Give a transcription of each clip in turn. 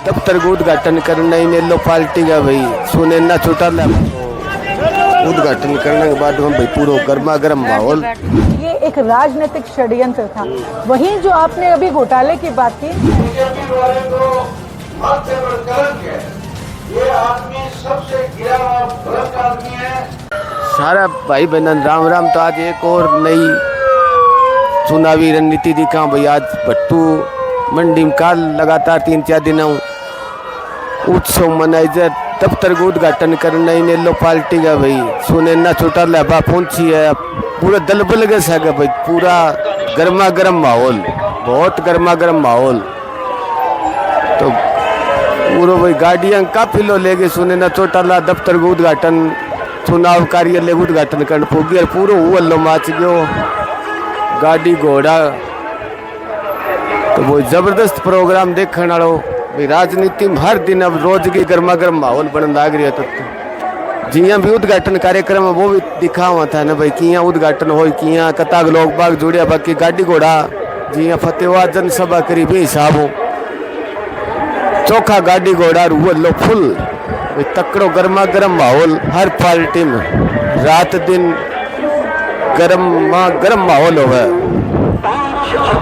दफ्तर का उद्घाटन करना ही नेलो पार्टी का भाई सुने ना छोटा उद्घाटन करने के बाद हम भाई पूरा गर्मा गर्म माहौल। ये एक राजनीतिक षड्यंत्र था। वहीं जो आपने अभी घोटाले की बात की, ये आदमी सबसे गिरा हुआ भ्रष्ट आदमी है। सारा भाई बहन राम राम। तो आज एक और नई चुनावी रणनीति दिखा भाई। आज भट्टू मंडी में काल लगातार 3-4 दिन उत्सव मनाई जाए। दफ्तर का उद्घाटन करना ही नेलो पार्टी का भाई सुने ना छोटा लाभा पहुंची है। पूरा दल बल गया सगा भाई। पूरा गर्मा गर्म माहौल, बहुत गर्मा गर्म माहौल। तो पूरा भाई गाड़ियां काफी लो ले गए सुने ना छोटा ला दफ्तर का उद्घाटन चुनाव कार्यालय उद्घाटन करने पोगी और पूरा हुआ माच गयो गाड़ी घोड़ा। तो वो जबरदस्त प्रोग्राम देखने वालों भाई। राजनीति में हर दिन अब रोज की गर्मा गर्म माहौल बन लाग रही है। तो जिया भी उद्घाटन कार्यक्रम है वो भी दिखा हुआ था ना भाई। किया उद्घाटन हो किया कताग लोग बाग जुड़िया। बाकी गाड़ी घोड़ा जिया फतेहा जनसभा करी भी हिसाब हो चोखा गाड़ी घोड़ा हुआ लो फुल तकड़ो गर्मा गर्म माहौल। हर पार्टी में रात दिन गर्म माहौल हो।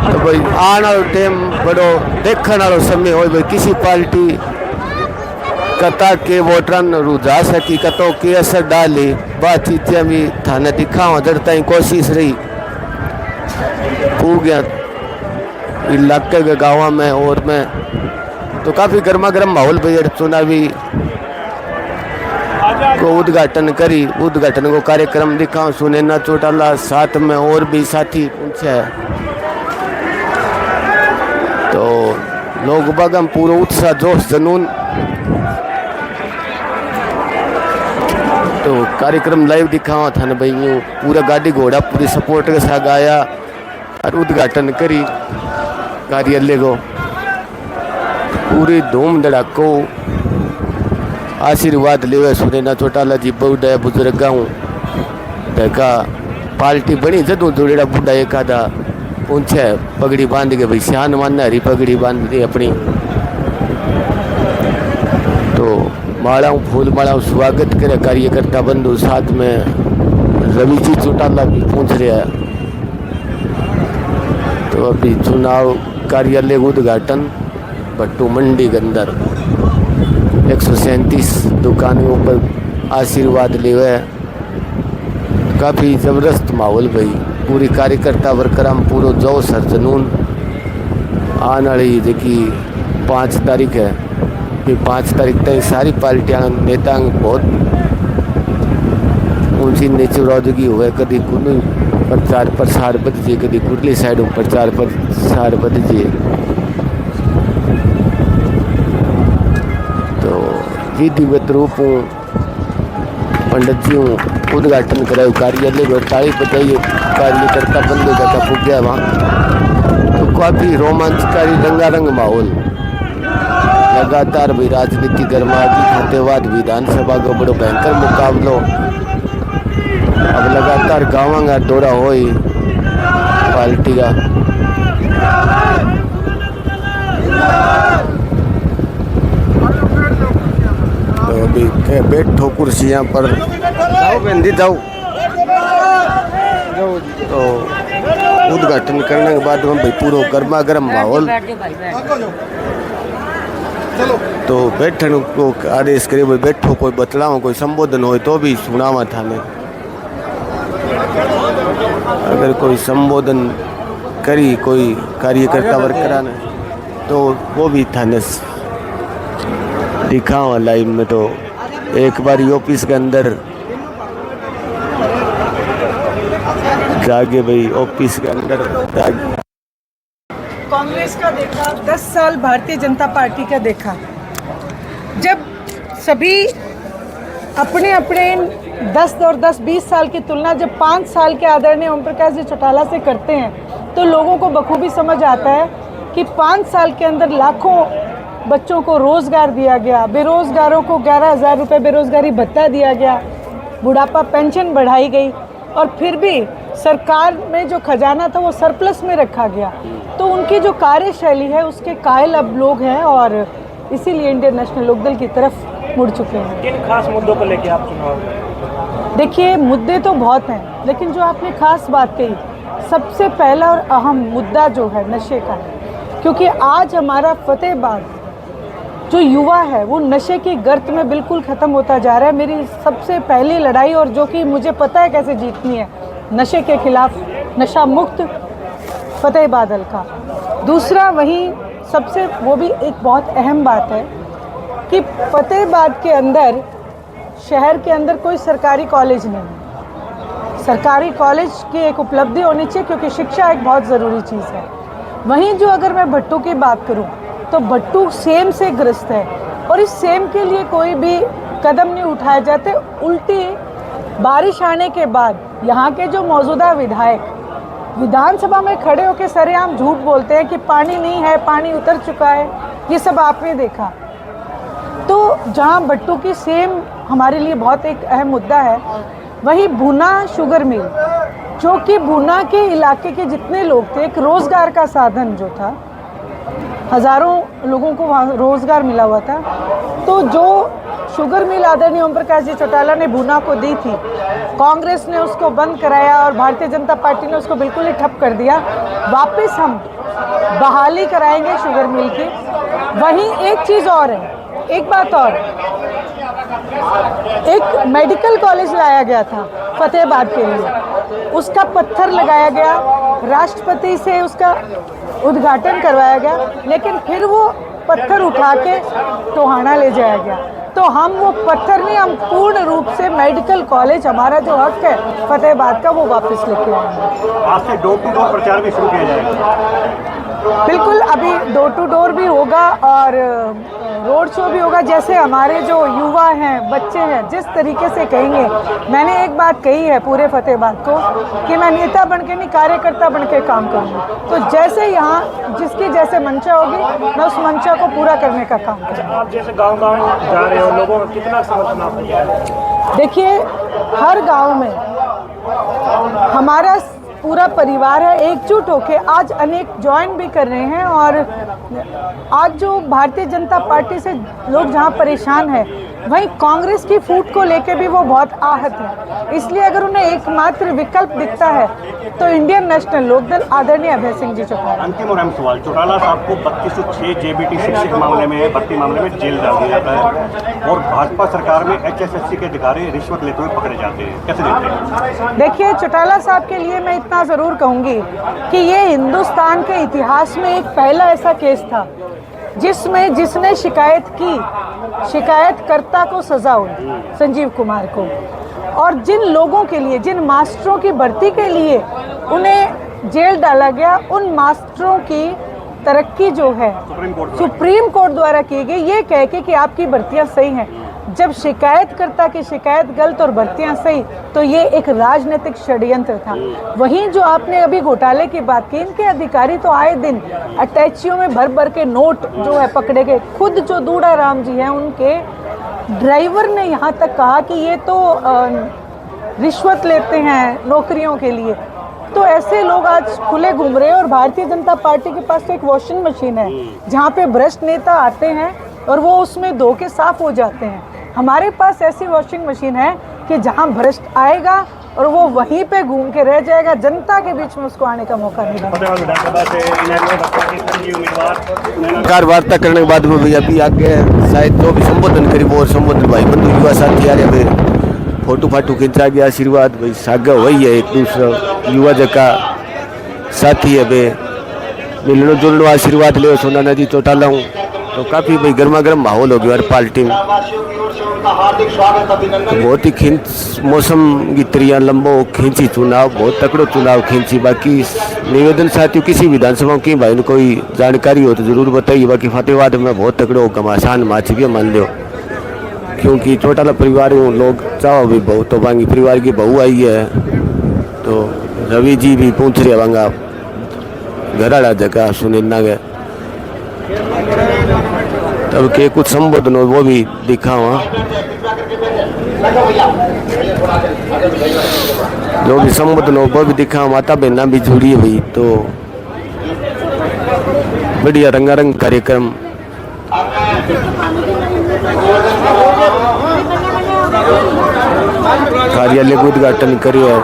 तो भाई आने वाला टाइम बड़ो देखने वाला समय हो भाई। किसी पार्टी कता के वोटरन रुझा सकी कतो के असर डाली बातचीत भी थाने दिखावा जड़ता ही कोशिश रही गया इलाके के गाँव में और में। तो काफी गर्मा गर्म माहौल भाई। चुनावी को उद्घाटन करी उद्घाटन को कार्यक्रम दिखाओ सुने ना चौटाला साथ में और भी साथी पूछे। तो लोग बागम पूरा उत्साह जोश जुनून। तो कार्यक्रम लाइव दिखावा था ना भाई। यूँ पूरा गाड़ी घोड़ा पूरी सपोर्ट के साथ आया और उद्घाटन करी कार्यालय को पूरी धूम धड़ाको आशीर्वाद लेवे सुने ना चौटाला जी बुढ़ा बुजुर्ग देखा पार्टी बनी जदू जोड़ेड़ा बुढ़ा एक आधा पूछे पगड़ी बांध के भाई सियान मानना हरी पगड़ी बांध दी अपनी। तो मालाओं फूल मालाओं स्वागत करे कार्यकर्ता बंधु साथ में रवि जी चौटाला भी पूछ रहे हैं। तो अभी चुनाव कार्यालय उद्घाटन भट्टू मंडी के अंदर 137 दुकानों पर आशीर्वाद लेवे। काफ़ी ज़बरदस्त माहौल भाई। पूरी कार्यकर्ता वर्कराम पूरा जोश हर जुनून। आने वाली जी 5 तारीख है कि 5 तारीख तक सारी पार्टियां नेता बहुत ऊंची नीची रौदगी हुए। कभी कुछ प्रचार प्रसार बदजे कभी कुरली साइड प्रचार प्रसार बदजे। विधिवत रूप पंडित जी उद्घाटन कराए कार्यालय में ताली बजाइए कार्यकर्ता बंदे जाता पुग्या वहाँ। तो काफी रोमांचकारी रंगारंग माहौल लगातार भी राजनीति गर्मागी फतेहाबाद विधानसभा को बड़ो भयंकर मुकाबलो। अब लगातार गाँव का दौरा हो पार्टी का। बैठो कुर्सियां पर जाओ बंदी जाओ। तो उद्घाटन करने के बाद हम भाई पूरा गर्मा गर्म माहौल। तो बैठन को आदेश करे भाई बैठो कोई बतलाओ कोई संबोधन हो तो भी सुनावा थाने। अगर कोई संबोधन करी कोई कार्यकर्ता वर्करा ने तो वो भी थाने दिखावा लाइव में। तो एक बार ऑफिस के अंदर जाके भाई ऑफिस के अंदर कांग्रेस का देखा, 10 साल भारतीय जनता पार्टी का देखा। जब सभी अपने अपने 10 और 10-20 साल की तुलना जब 5 साल के आदरणीय ओम प्रकाश जी चौटाला से करते हैं तो लोगों को बखूबी समझ आता है कि 5 साल के अंदर लाखों बच्चों को रोज़गार दिया गया, बेरोज़गारों को 11,000 रुपये बेरोज़गारी भत्ता दिया गया, बुढ़ापा पेंशन बढ़ाई गई और फिर भी सरकार में जो खजाना था वो सरप्लस में रखा गया। तो उनकी जो कार्यशैली है उसके कायल अब लोग हैं और इसीलिए इंडियन नेशनल लोकदल की तरफ मुड़ चुके हैं। किन खास मुद्दों को लेकर आप चुनाव? देखिए, मुद्दे तो बहुत हैं, लेकिन जो आपने खास बात कही, सबसे पहला और अहम मुद्दा जो है नशे का है, क्योंकि आज हमारा फतेहाबाद जो युवा है वो नशे की गर्त में बिल्कुल ख़त्म होता जा रहा है। मेरी सबसे पहली लड़ाई, और जो कि मुझे पता है कैसे जीतनी है, नशे के खिलाफ नशा मुक्त फतेहाबाद हल्का। दूसरा वहीं सबसे वो भी एक बहुत अहम बात है कि फतेहाबाद के अंदर, शहर के अंदर कोई सरकारी कॉलेज नहीं है। सरकारी कॉलेज की एक उपलब्धि होनी चाहिए, क्योंकि शिक्षा एक बहुत ज़रूरी चीज़ है। वहीं जो अगर मैं भट्टू की बात करूं तो भट्टू सेम से ग्रस्त है, और इस सेम के लिए कोई भी कदम नहीं उठाए जाते। उल्टी बारिश आने के बाद यहाँ के जो मौजूदा विधायक विधानसभा में खड़े होकर सरेआम झूठ बोलते हैं कि पानी नहीं है, पानी उतर चुका है। ये सब आपने देखा। तो जहाँ भट्टू की सेम हमारे लिए बहुत एक अहम मुद्दा है, वही भूना शुगर मिल, जो कि भूना के इलाके के जितने लोग थे, एक रोज़गार का साधन जो था, हज़ारों लोगों को वहाँ रोज़गार मिला हुआ था। तो जो शुगर मिल आदरणीय ओम प्रकाश जी चौटाला ने भूना को दी थी, कांग्रेस ने उसको बंद कराया और भारतीय जनता पार्टी ने उसको बिल्कुल ही ठप कर दिया। वापस हम बहाली कराएंगे शुगर मिल की। वहीं एक चीज़ और है, एक बात और, एक मेडिकल कॉलेज लाया गया था फतेहाबाद के लिए, उसका पत्थर लगाया गया, राष्ट्रपति से उसका उद्घाटन करवाया गया, लेकिन फिर वो पत्थर उठा के टोहाना ले जाया गया। तो हम वो पत्थर नहीं, हम पूर्ण रूप से मेडिकल कॉलेज, हमारा जो हक है फतेहाबाद का, वो वापस लेके आएंगे। आज से डोर टू डोर प्रचार भी शुरू किया जाएगा। बिल्कुल, अभी डोर टू डोर भी होगा और रोड शो भी होगा। जैसे हमारे जो युवा हैं, बच्चे हैं, जिस तरीके से कहेंगे, मैंने एक बात कही है पूरे फतेहाबाद को कि मैं नेता बन के नहीं, कार्यकर्ता बन के काम करूँगी। तो जैसे यहाँ जिसकी जैसे मंशा होगी, मैं उस मंशा को पूरा करने का काम करूँगी। आप जैसे गांव-गांव जा रहे हो, लोगों का कितना समर्थन आपको है? देखिए, हर गांव में हमारा पूरा परिवार है, एकजुट होके आज अनेक ज्वाइन भी कर रहे हैं। और आज जो भारतीय जनता पार्टी से लोग जहां परेशान हैं, वहीं कांग्रेस की फूट को लेके भी वो बहुत आहत है। इसलिए अगर उन्हें एकमात्र विकल्प दिखता है तो इंडियन नेशनल लोकदल आदरणीय अभय सिंह जी चौटाला। अंतिम और अहम सवाल, चौटाला साहब को 3206 जेबीटी शिक्षक मामले में, भर्ती मामले में जेल डाल दिया जाता है, और भाजपा सरकार में HSSC के अधिकारी रिश्वत लेते हुए पकड़े जाते हैं, कैसे देखते हैं? देखिए, चौटाला साहब के लिए मैं इतना ज़रूर कहूँगी कि ये हिंदुस्तान के इतिहास में एक पहला ऐसा केस था जिसमें जिसने शिकायत की, शिकायतकर्ता को सजा हुई, संजीव कुमार को। और जिन लोगों के लिए, जिन मास्टरों की भर्ती के लिए उन्हें जेल डाला गया, उन मास्टरों की तरक्की जो है सुप्रीम कोर्ट द्वारा की गई, ये कह के कि आपकी भर्तियां सही हैं। जब शिकायतकर्ता की शिकायत गलत और भर्तियां सही, तो ये एक राजनीतिक षड्यंत्र था। वहीं जो आपने अभी घोटाले की बात की, इनके अधिकारी तो आए दिन अटैचियों में भर भर के नोट जो है पकड़े गए। खुद जो दूड़ा राम जी हैं, उनके ड्राइवर ने यहाँ तक कहा कि ये तो रिश्वत लेते हैं नौकरियों के लिए। तो ऐसे लोग आज खुले घूम रहे हैं। और भारतीय जनता पार्टी के पास तो एक वॉशिंग मशीन है जहाँ पे भ्रष्ट नेता आते हैं और वो उसमें धो के साफ हो जाते हैं। हमारे पास ऐसी वॉशिंग मशीन है कि जहाँ भ्रष्ट आएगा और वो वहीं पे घूम के रह जाएगा, जनता के बीच में उसको आने का मौका नहीं मिलेगा। वार्ता करने के बाद में भी अभी आगे शायद जो भी संबोधन करी वो संबोधन भाई बंधु युवा साथी आ रहे, फिर फोटो फाटू खींचा गया, आशीर्वाद भाई सागा वही है, एक दूसरा युवा जका साथी है बे मिलनो जुलनो आशीर्वाद ले सोना नदी चौटाला हूँ। तो काफ़ी भाई गर्मा गर्म माहौल हो गया हर पार्टी में। तो बहुत ही खींच मौसम की तरिया लंबो खींची चुनाव, बहुत तकड़ो चुनाव खींची। बाकी निवेदन साथियों किसी विधानसभा की भाई ने कोई जानकारी हो तो ज़रूर बताइए। बाकी फतेहाबाद में बहुत तकड़ो घमासान माच भी मान लो, क्योंकि चौटाला परिवार लोग चाहो भी बहु तो बांगी परिवार की बहू आई है। तो रवि जी भी पूछ रहे वांगा घराड़ा जगह सुनील ना गए, तब के कुछ संबोधन हो वो भी दिखा वहाँ, जो भी संबोधन हो वो भी दिखा। माता बहना भी जुड़ी है भाई, तो बढ़िया रंगारंग कार्यक्रम कार्यालय का उद्घाटन करियो है।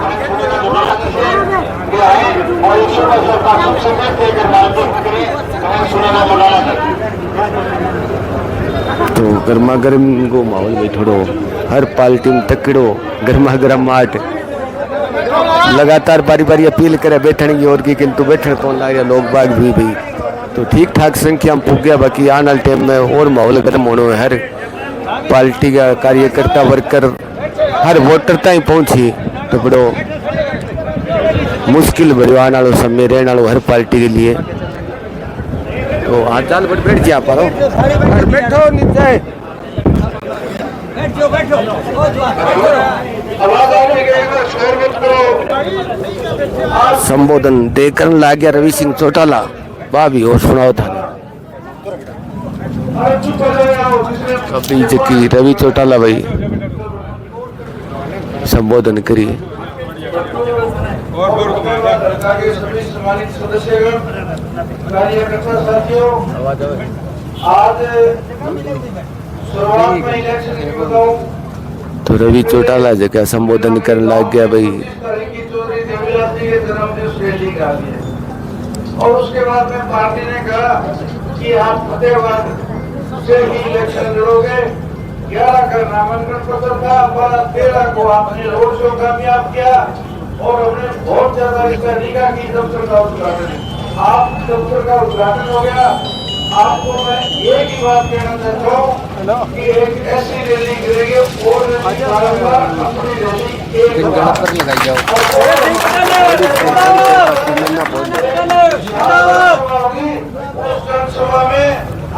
तो गर्मा गर्म को माहौल में थोड़ो हर पार्टी में तकड़ो गर्मा गर्म माट लगातार बारी बारी अपील करे बैठने की और की, किंतु बैठने तो लग रहा लोग बाग भी भाई तो ठीक ठाक संख्या में पुग गया। बाकी आने वाले टाइम में और माहौल गर्म होना है। हर पार्टी का कार्यकर्ता वर्कर हर वोटर तक पहुंची तो बड़ो मुश्किल भरो आने वालों समय रहने वालों हर पार्टी के लिए। तो हाँ चाल बैठ जा पारो बैठो नीचे संबोधन देकर ला गया रवि सिंह चौटाला भाभी और सुनाओ था कभी जकी रवि चौटाला भाई संबोधन करिए। सम्मानित सदस्यगण, कार्यकर्ता साथियों, आज शुरुआत में इलेक्शन की बताऊं तो रवि चौटाला जगह संबोधन करने लग गया भाई। और उसके बाद में पार्टी ने कहा कि आप फतेहाबाद से ही इलेक्शन लड़ोगे। 11 का नामांकन पत्र था, 13 को आपने रोड शो कामयाब किया और हमने बहुत ज्यादा इसका निगाह की दफ्तर का उद्घाटन। आप दफ्तर का उद्घाटन हो गया। आपको मैं एक ही बात कहना चाहता हूँ कि एक ऐसी रैली करेंगे और अपनी रैली एक जनसभा में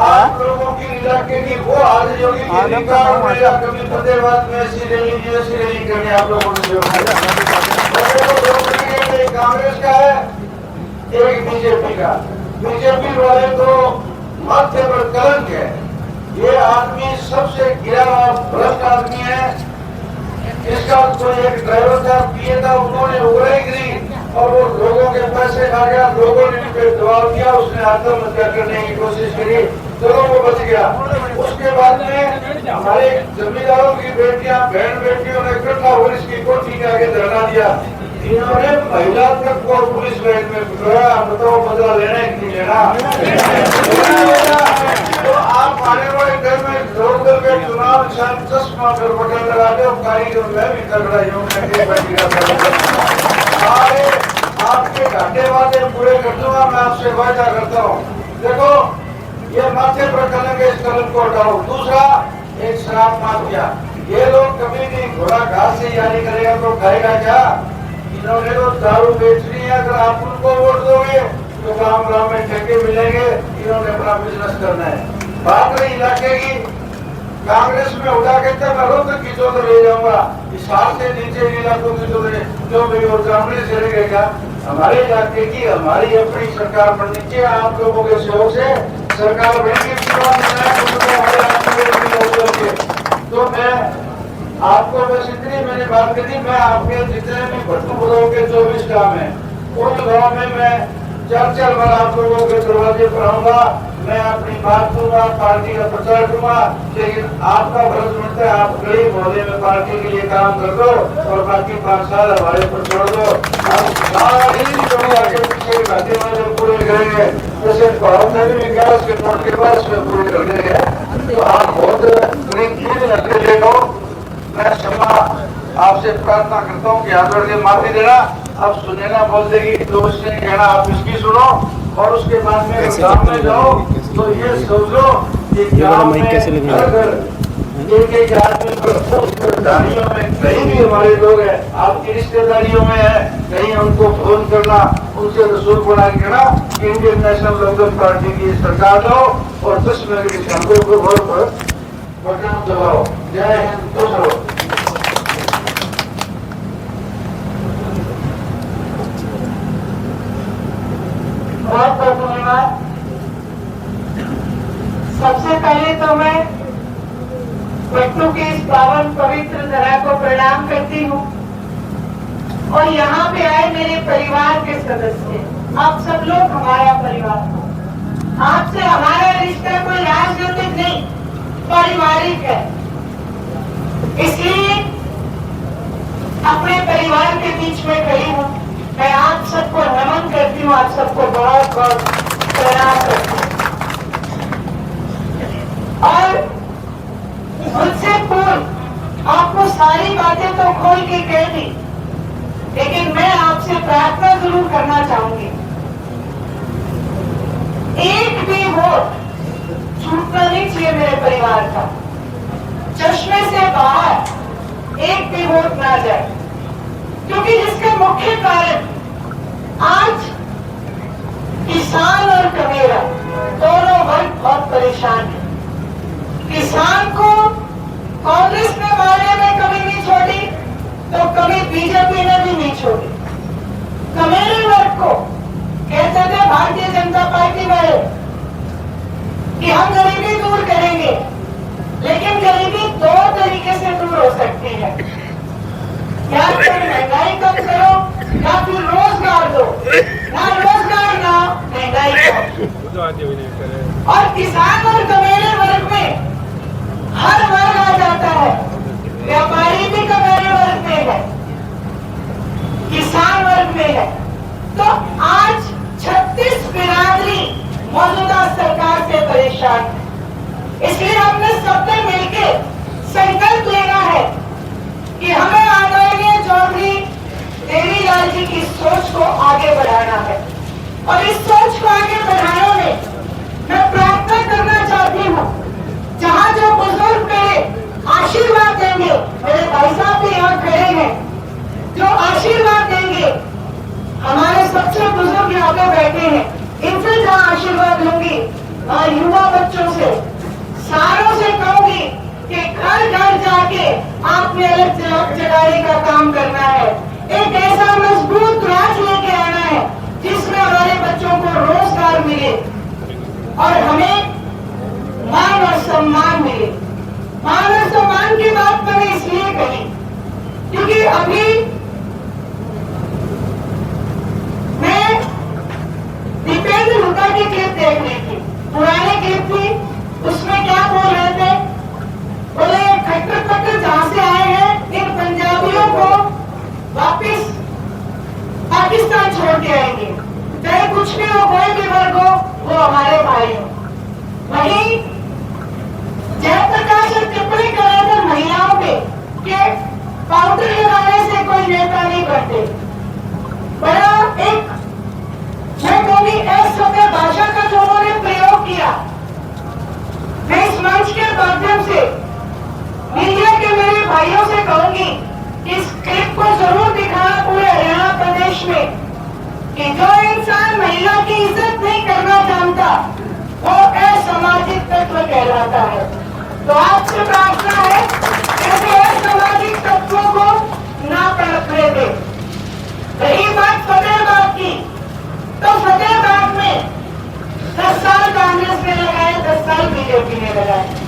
आप लोगों की इलाके की वो हाजिरी होगी कि कभी फतेहाबाद में ऐसी रैली करनी आप लोगों ने कांग्रेस का है, एक बीजेपी का। बीजेपी वाले तो माथे पर कलंक है। ये आदमी सबसे गिरा हुआ भ्रष्ट आदमी है। इसका कोई एक ड्राइवर था, पिए था, उन्होंने उड़ाईगिरी और वो लोगों के पैसे खा गया। लोगों ने उस पर दबाव किया, उसने आत्महत्या करने की कोशिश करी, चलो वो बच गया। उसके बाद में हमारे जमींदारों की बेटियां, बहन बेटियों ने इकट्ठा होकर इसकी कोठी के आगे धरना दिया। इन्होंने महिला तक को पुलिस लाइन में बिठाया। बताओ बदला लेना है कि नहीं लेना? तो आप आने वाले टाइम में लोकल के चुनाव शायद 10 माह पर बटन लगा दे और कारीगर मैं भी कर रहा हूँ। आपके घाटे वादे पूरे कर दूंगा, मैं आपसे वायदा करता हूँ। देखो ये माथे पर कलंक है, इस कलंक को हटाओ। दूसरा, एक शराब माफिया। ये लोग कभी भी घोड़ा घास से यारी करेगा तो खाएगा क्या? इन्होंने तो दारू बेचनी है। अगर आप उनको वोट दोगे तो गांव गांव में ठेके मिलेंगे। इन्होंने अपना बिजनेस करना है। बात रही इलाके की, कांग्रेस में उठा के तक मैं रोक की चौधर ले जाऊंगा। इस साल से नीचे इलाकों की चौधरी जो भी और कांग्रेस चलेगा। हमारे इलाके की हमारी अपनी सरकार बननी चाहिए। आप लोगों के सहयोग से सरकार बनेगी। तो मैं आपको बस इतनी मैंने बात कर दी। मैं आपके जितने भी भट्टू बुलाओं के 24 काम है, उन गाँव में मैं 4-4 बार आप लोगों के दरवाजे पर आऊंगा। मैं अपनी बात दूंगा, पार्टी का प्रचार करूंगा। लेकिन आपका फर्ज बनता है आप गरीब मोहल्ले में पार्टी के लिए काम कर दो और बाकी 5 साल हमारे पर छोड़ दो। हम सारी पीछे घाटे वाले पूरे करेंगे। जैसे भारत में भी विकास के नोट के पास में पूरे कर देंगे। तो आप बहुत करीब 3 घंटे लेगा। मैं क्षमा आपसे प्रार्थना करता हूँ कि हाथ जोड़ के माफी देना। अब सुनैना बोल देगी तो उसने कहना आप इसकी सुनो और उसके बाद में गाँव में जाओ तो ये सोचो कि गाँव में एक आदमी रिश्तेदारियों में कहीं भी हमारे लोग हैं, आपकी रिश्तेदारियों में है, कहीं उनको फोन करना, उनसे रसूल बना के कहना इंडियन नेशनल लोकदल पार्टी की सरकार दो और 10 मिनट की शांति को वोट पर बटन दबाओ। जय हिंद। दूसरो बहुत बहुत धन्यवाद। सबसे पहले तो मैं भट्टू की इस पावन पवित्र धरा को प्रणाम करती हूँ और यहाँ पे आए मेरे परिवार के सदस्य, आप सब लोग हमारा परिवार हो। आपसे हमारा रिश्ता कोई राजनीतिक नहीं, पारिवारिक है। इसलिए अपने परिवार के बीच में खड़ी हूँ। मैं आप सबको नमन करती हूँ, आप सबको बहुत बहुत प्रणाम करती हूँ। और मुझसे पूर्व आपको सारी बातें तो खोल के कह दी, लेकिन मैं आपसे प्रार्थना जरूर करना चाहूंगी, एक भी वोट छूटना नहीं चाहिए मेरे परिवार का। चश्मे से बाहर एक भी वोट ना जाए, क्योंकि जिसका मुख्य कारण आज किसान और कमेरा दोनों वर्ग बहुत परेशान है। किसान को कांग्रेस ने मारने में कमी नहीं छोड़ी, तो कभी बीजेपी ने भी नहीं छोड़ी। कमेरे वर्ग को कहते थे भारतीय जनता पार्टी वाले कि हम गरीबी दूर करेंगे, लेकिन गरीबी दो तरीके से दूर हो सकती है, या तो महंगाई कम करो या फिर रोजगार दो, ना रोजगार ना महंगाई कम। और किसान और कमेरे वर्ग में हर वर्ग आ जाता है, व्यापारी भी कमेरे वर्ग में है, किसान वर्ग में है। तो आज 36 बिरादरी मौजूदा सरकार से परेशान है। इसलिए हमने सबने मिलकर संकल्प लेना है कि हमें आदरणीय चौधरी देवीलाल जी की सोच को आगे बढ़ाना है। और इस सोच को आगे बढ़ाने में मैं प्रार्थना करना चाहती हूँ, जहाँ जो बुजुर्ग मेरे आशीर्वाद देंगे, मेरे भाई साहब भी यहाँ खड़े हैं, जो आशीर्वाद देंगे, हमारे सबसे बुजुर्ग यहाँ पे बैठे हैं, इनसे जहाँ आशीर्वाद लूंगी, और युवा बच्चों से, सारों से कहूंगी कि घर घर जाके आपने अलग जगाने का काम करना है। एक ऐसा मजबूत राज लेके आना है जिसमें हमारे बच्चों को रोजगार मिले और हमें मान और सम्मान मिले। मान और सम्मान की बात मैंने इसलिए कही क्योंकि अभी मैं दीपेंद्र हुड्डा की क्लिप देख रही थी, पुरानी क्लिप थी, उसमें क्या बोल रहे थे, बोले खट्टर खट्टर जहां से आए हैं इन पंजाबियों को वापिस पाकिस्तान छोड़ के आएंगे, चाहे कुछ भी हो, कोई भी वर्ग हो, वो हमारे भाई हो। वहीं जयप्रकाश टिप्पणी कर रहे थे महिलाओं पे कि पाउडर लगाने से कोई नेता नहीं बनते। बड़ा एक मैं कहूंगी असभ्य भाषा का जो उन्होंने प्रयोग किया, मैं इस मंच के माध्यम से मीडिया के मेरे भाइयों से कहूंगी कि इस क्लिप को जरूर दिखाना पूरे हरियाणा प्रदेश में कि जो इंसान महिला की इज्जत नहीं करना जानता वो असामाजिक तत्व कहलाता है। तो आपसे प्रार्थना है ऐसे असामाजिक तत्वों को ना पनपने दे। रही बात फतेहाबाद की, तो फतेहाबाद में 10 साल कांग्रेस ने लगाए, 10 साल बीजेपी ने लगाए।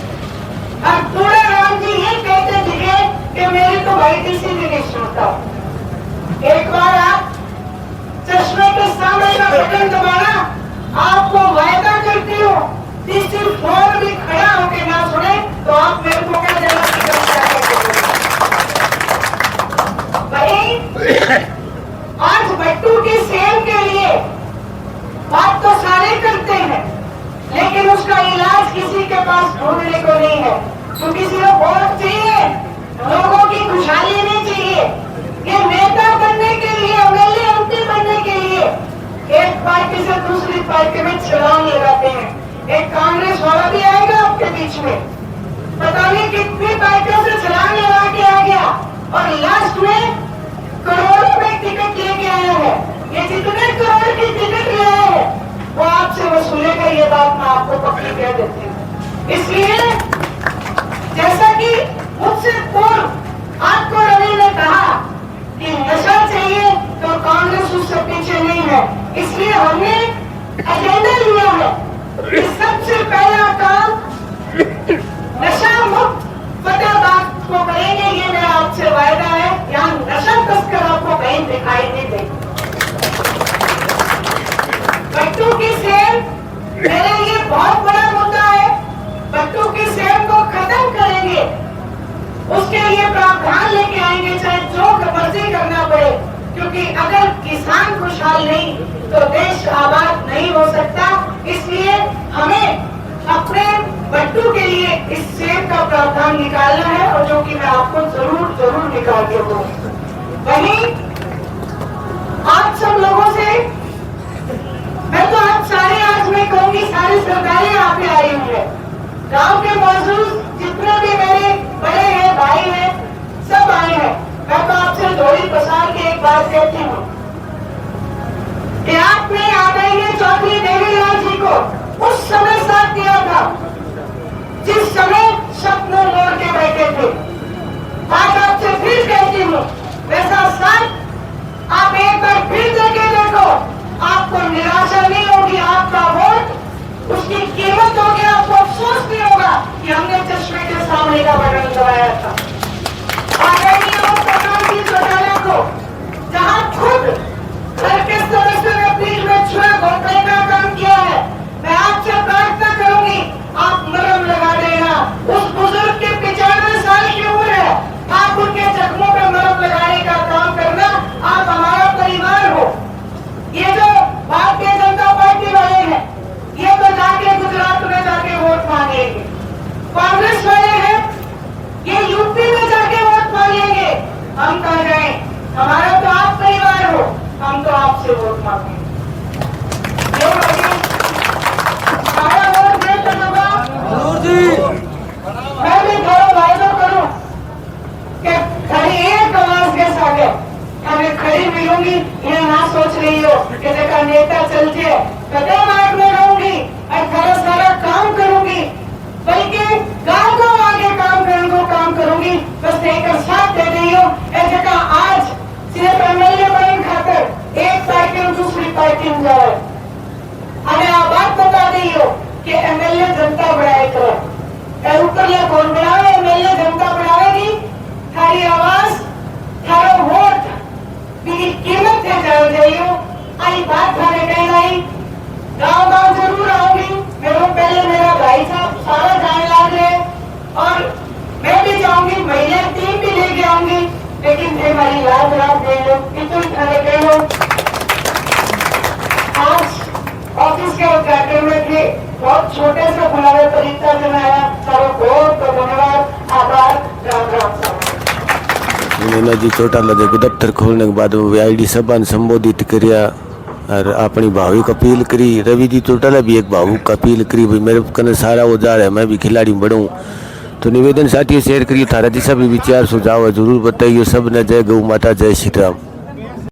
अब पूरे राम जी ये कहते थे कि मेरी तो भाई किसी भी नहीं सुनता। एक बार आप चश्मे के सामने का बटन दबाना, आपको वायदा करती हूँ कि सिर्फ फोन भी खड़ा होके ना सुने तो आप मेरे को क्या देना वही आज भट्टू की सेल के लिए बात तो सारे करते हैं, लेकिन उसका इलाज किसी के पास ढूंढने को नहीं है। तो किसी को वोट चाहिए, लोगों की खुशहाली नहीं चाहिए। ये नेता बनने के लिए, एमएलए एमपी बनने के लिए एक पार्टी से दूसरी पार्टी में छलांग लगाते हैं। एक कांग्रेस वाला भी आएगा आपके बीच में, पता नहीं कितनी पार्टियों से छलांग लगा के आ गया और लास्ट में करोड़ों में टिकट लेके आया है। ये जितने करोड़ की टिकट ले आए हैं वो आपसे वसूलेगा, ये बात मैं आपको पक्की कह देती हूँ। इसलिए जैसा कि मुझसे पूर्व आपको रवि ने कहा कि नशा चाहिए तो कांग्रेस उससे पीछे नहीं है, इसलिए हमने एजेंडा लिया है कि सबसे पहला काम नशा मुक्त फतेहाबाद को करेंगे। ये मेरा आपसे वायदा है, यहाँ नशा तस्कर आपको कहीं दिखाई नहीं देगी। भट्टू की सेल मेरे लिए बहुत बड़ा मुद्दा है। भट्टू की सेल को उसके लिए प्रावधान लेके आएंगे, चाहे जो मर्जी करना पड़े, क्योंकि अगर किसान खुशहाल नहीं तो देश आबाद नहीं हो सकता। इसलिए हमें अपने बट्टू के लिए इस सेब का प्रावधान निकालना है, और जो कि मैं आपको जरूर जरूर निकाल के दूंगी। वहीं आप सब लोगों से मैं तो आप सारे, आज मैं कहूंगी सारी सरकारें यहाँ पे आई हुई है, गांव के मौजूद जितने भी मेरे बड़े हैं, भाई हैं, सब आए हैं। मैं तो आपसे जोड़ी पसार के एक बात कहती हूँ कि आपने आदरणीय चौधरी देवीलाल जी को उस समय साथ दिया था जिस समय सपनों मोड़ के बैठे थे। आज आपसे फिर कहती हूँ, वैसा साथ आप एक बार फिर देके देखो, आपको निराशा नहीं होगी। आपका वोट उसकी कीमत होगी, आपको अफसोस नहीं होगा कि हमने चश्मे के सामने का बटन दबाया था। आदरणीय प्रधानमंत्री चौटाला को जहां खुद घर के सदस्यों ने बीच में छुआ घोटाले का काम किया है, मैं आपसे प्रार्थना करूंगी, आप मरहम लगा देना। उस बुजुर्ग के 95 साल की उम्र है, आप उनके जख्मों पे मरहम लगाने का काम करना। आप हमारा परिवार हो। ये जो भारतीय जनता पार्टी वाले हैं, ये तो जाके गुजरात में जाके वोट मांगेंगे। कांग्रेस वाले हैं, ये यूपी में जाके वोट मांगेंगे। हम कह जाए, हमारा तो आप परिवार हो, हम तो आपसे वोट मांगेंगे। हमारा वोट दे तो मैं भी थोड़ा वायदा करूं कि खड़ी एक आवाज के साथ हमें खड़ी मिलूंगी। ये ना सोच रही हो कि देखा नेता चलती है, कदम आग में रहूंगी और थोड़ा सारा काम करूंगी, बल्कि गांव गांव आगे काम करूंगी। बस एक साथ दे रही हो ऐसे जगह आज सिर्फ एमएलए बनने खातर एक पार्टी और दूसरी पार्टी में जाए। हमें आप बात बता दी हो कि एमएलए जनता बढ़ाए करो, ऊपर या कौन बढ़ावे, एमएलए जनता बढ़ावेगी। थारी आवाज, थारा वोट की कीमत है जान जाइयो। आई बात थारे कहना ही गांव गांव जरूर आऊंगी। मेरे पहले मेरा भाई साहब सारा जाने लाग रहे, और मैं भी जाऊंगी, महिला टीम भी लेके आऊंगी, लेकिन ये हमारी याद रात दे लो, इतनी थारे कह लो। आज ऑफिस के उद्घाटन में थे, बहुत छोटे से बुलावे तरीका जनाया। सारो बहुत धन्यवाद, आभार, राम राम साहब। मीना जी चौटाला के दफ्तर खोलने के बाद वीआईडी सभा ने संबोधित किया और अपनी भावुक अपील करी। रवि जी चौटाला भी एक भावुक अपील करी, भाई मेरे कने सारा औजार है, मैं भी खिलाड़ी बढ़ूँ। तो निवेदन साथियों शेयर करिए, थारा जैसा भी विचार सुझाव है जरूर बताइए। सब ने जय गौ माता, जय श्री राम।